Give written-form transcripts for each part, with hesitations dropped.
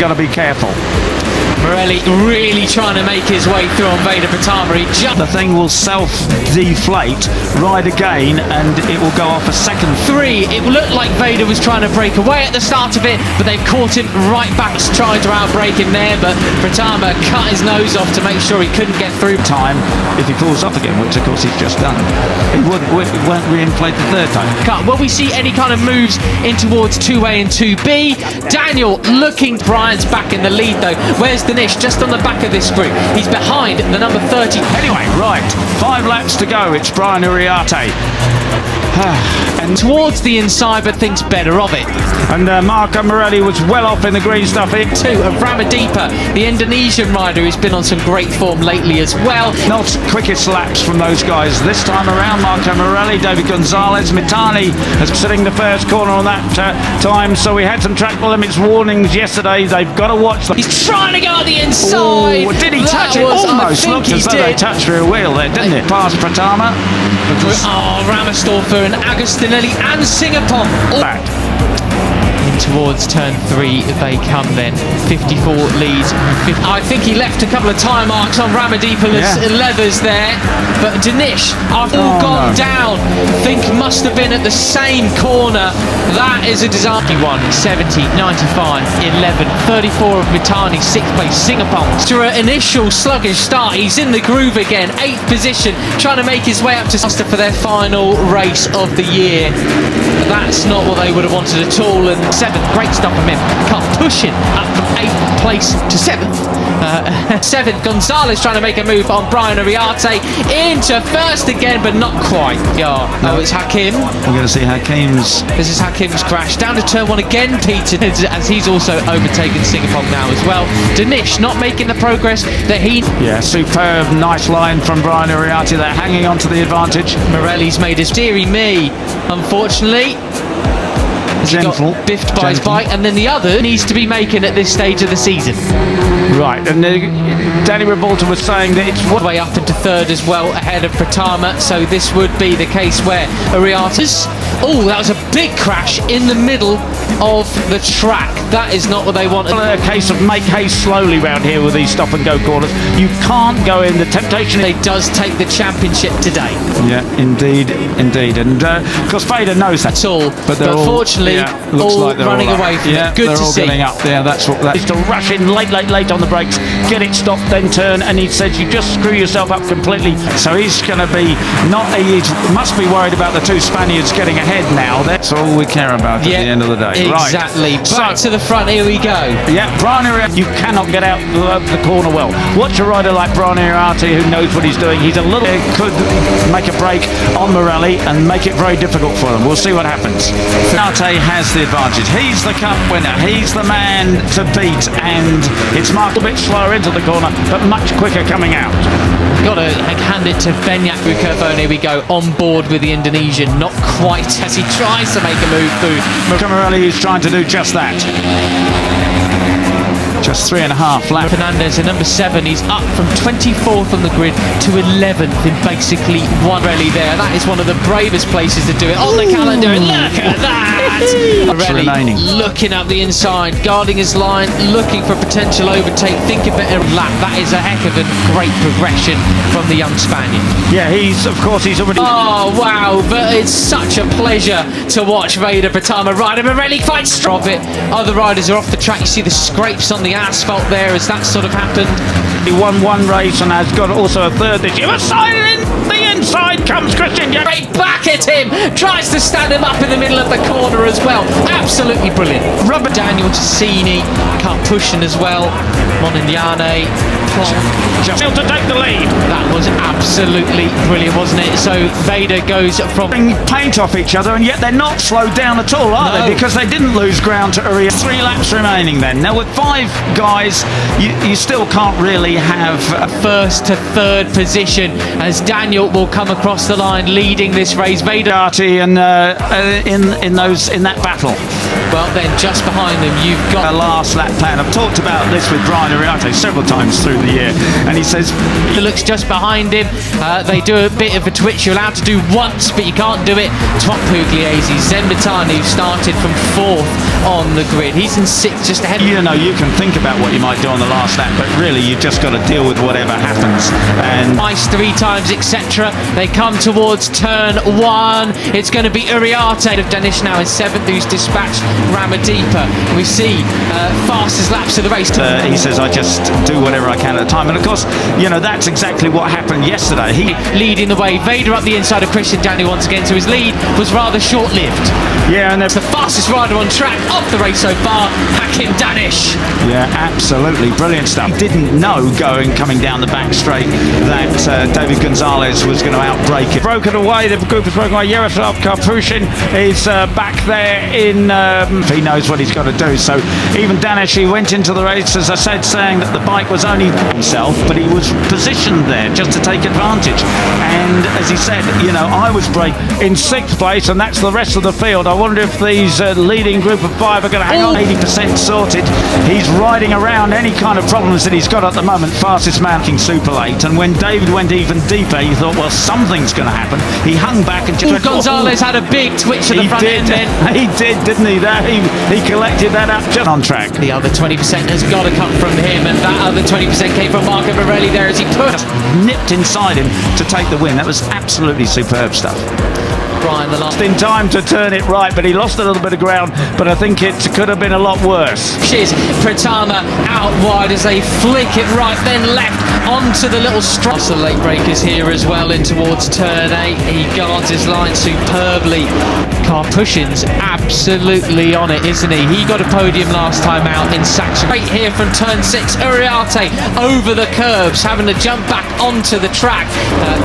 Got to be careful. Morelli really trying to make his way through on Veda Pratama. The thing will self-deflate, ride again, and it will go off a second. It looked like Veda was trying to break away at the start of it, but they've caught him right back. Tried to outbreak him there, but Pratama cut his nose off to make sure he couldn't get through. Time if he falls off again, which of course he's just done. He won't re-inflate the third time. Will we see any kind of moves in towards 2A and 2B? Daniel looking. Brian's back in the lead though. Where's Dinesh? Just on the back of this group. He's behind the number 30. Anyway, right, 5 laps to go. It's Brian Uriarte. And towards the inside, but thinks better of it. And Marco Morelli was well off in the green stuff. Two of Ramadipa, the Indonesian rider who's been on some great form lately as well. Not quickest laps from those guys this time around. Marco Morelli, David Gonzalez, Mitani is sitting the first corner on that time. So we had some track limits warnings yesterday. They've got to watch them. He's trying to go on the inside. Ooh, did he touch it? Almost looked as though they touched rear wheel there, didn't it? Past Pratama. Ramastorfer and Agostinelli and Singapore. In towards turn 3 they come then. 54 leads. I think he left a couple of tire marks on Ramadipa's leathers there. But Dinesh, after all gone down, think must have been at the same corner. That is a disaster. 70, 95, 11, 34 of Mitani, 6th place Singapore. After an initial sluggish start, he's in the groove again. 8th position, trying to make his way up to Master for their final race of the year. But that's not what they would have wanted at all. And 7th, great stop from him. Car pushing up from 8th place to 7th. 7th, Gonzalez trying to make a move on Brian Uriarte into first again, but not quite. No, it's Hakim. We're going to see Hakim's. This is Hakim's crash. Down to turn 1 again, Peter, as he's also overtaken Singapore now as well. Dinesh not making the progress that he... Yeah, superb, nice line from Brian Uriarte there, hanging on to the advantage. Morelli's made his dearie me, unfortunately. He got biffed by his bike, and then the other needs to be making at this stage of the season. Right, and Danny Revolta was saying that it's way up into 3rd as well, ahead of Pratama, so this would be the case where Uriarte's... Oh, that was a big crash in the middle of the track. That is not what they wanted. A case of make hay slowly round here with these stop and go corners. You can't go in. The temptation... It does take the championship today. Yeah, indeed. And of course Veda knows that. That's all. But fortunately, looks all like they're running all away from it. Good they're to all see. Getting up there. That's what that is, to rush in late on the brakes, get it stopped, then turn. And he says you just screw yourself up completely. So he's going to be he must be worried about the 2 Spaniards getting ahead now. That's all we care about at the end of the day. Exactly. Right. Back to the front. Here we go. Yeah, Brian Uriarte, you cannot get out the corner well. Watch a rider like Brian Uriarte who knows what he's doing. He's could make a break on Morelli and make it very difficult for them. We'll see what happens. Uriarte has the advantage. He's the cup winner. He's the man to beat, and it's marked a bit slower into the corner, but much quicker coming out. Got to hand it to Benyak Bukervone. Here we go, on board with the Indonesian. Not quite as he tries to make a move through. Morelli is trying to do just that. Just 3.5 laps. Fernandez in number 7, he's up from 24th on the grid to 11th in basically one rally there. That is one of the bravest places to do it on the calendar. And look at that! Morelli looking up the inside, guarding his line, looking for a potential overtake. Think a better lap. That is a heck of a great progression from the young Spaniard. Yeah, he's already... Oh, wow, but it's such a pleasure to watch Veda Pratama ride. Morelli quite strong. Other riders are off the track. You see the scrapes on the asphalt there as that sort of happened. He won 1 race and has got also a 3rd this year. The inside comes Christian. Right back at him. Tries to stand him up in the middle of the corner as well. Absolutely brilliant. Daniel Tassini can't pushing as well. Monindiane. Just to take the lead. That was absolutely brilliant, wasn't it? So Veda goes from paint off each other, and yet they're not slowed down at all, are they? Because they didn't lose ground to Uriarte. 3 laps remaining then. Now with 5 guys, you still can't really have a 1st to 3rd position as Daniel will come across the line leading this race. Veda and in that battle. Well then, just behind them you've got a last lap plan. I've talked about this with Brian Uriarte several times through the year, and he says he looks just behind him. They do a bit of a twitch. You're allowed to do once, but you can't do it. Top Pugliese, Zembatani, who started from 4th on the grid. He's in 6th, just ahead. You know, you can think about what you might do on the last lap, but really you've just got to deal with whatever happens. And Twice, 3 times, etc. They come towards turn 1. It's going to be Uriarte of Danish now in 7th, who's dispatched Ramadeepa. We see fastest laps of the race. he says, I just do whatever I can at the time. And of course, you know, that's exactly what happened yesterday. He leading the way. Veda up the inside of Christian Daniel once again, so his lead was rather short-lived. Yeah, and It's the fastest rider on track of the race so far, Hakim Danish. yeah, absolutely brilliant stuff. Didn't know coming down the back straight that David Gonzalez was going to outbrake it. Broken away, the group is broken away. Yaroslav Karpushin is back there in, he knows what he's got to do. So even Danish, he went into the race, as I said, saying that the bike was only himself, but he was positioned there just to take advantage. And as he said, you know, I was in 6th place, and that's the rest of the field. I wonder if these leading group of 5 are going to hang on. 80% sorted. He's riding around any kind of problems that he's got at the moment. Fastest man, super late. And when David went even deeper, he thought, well, something's going to happen. He hung back and just Gonzalez had a big twitch at the front end then. He did, didn't he? He collected that up just on track. The other 20% has got to come from him, and that other 20% came from Marco Borelli there as he Just nipped inside him to take the win. That was absolutely superb stuff. Brian, the last In time to turn it right, but he lost a little bit of ground, but I think it could have been a lot worse. Cheers. Pratama out wide as they flick it right, then left onto the little strike. The late breakers here as well in towards turn 8. He guards his line superbly. Karpushin's absolutely on it, isn't he? He got a podium last time out in Saxon. Right here from turn 6, Uriarte over the curbs, having to jump back onto the track.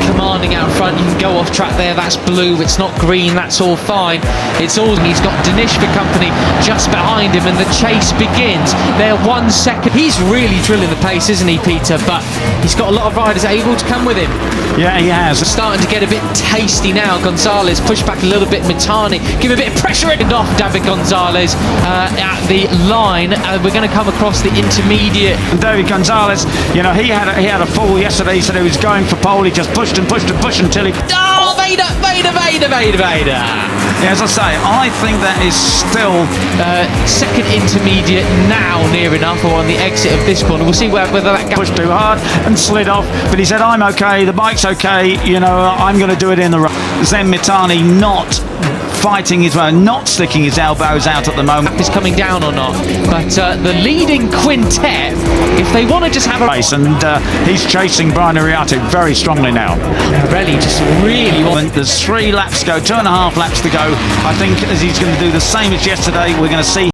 Commanding out front, you can go off track there, that's blue, it's not green, that's all fine. It's all, he's got Danish for company just behind him, and the chase begins. They're 1 second. He's really drilling the pace, isn't he, Peter? But he's got a lot of riders able to come with him. Yeah, he has. Starting to get a bit tasty now. Gonzalez push back a little bit. Mitani give a bit of pressure and off David Gonzalez at the line. We're going to come across the intermediate. David Gonzalez, you know, he had a fall yesterday. He said he was going for pole. He just pushed and pushed and pushed until he. Oh, Veda! Yeah, as I say, I think that is still second intermediate now, near enough, or on the exit of this corner. We'll see whether that pushed too hard and slid off. But he said, I'm okay. The bike's okay. You know, I'm going to do it in the road. Zen Mitani not fighting his way, not sticking his elbows out at the moment. Is coming down or not? But the leading quintet, if they want to just have a race, and he's chasing Brian Uriarte very strongly now. Borelli just really wants. There's 3 laps to go, 2.5 laps to go. I think as he's going to do the same as yesterday, we're going to see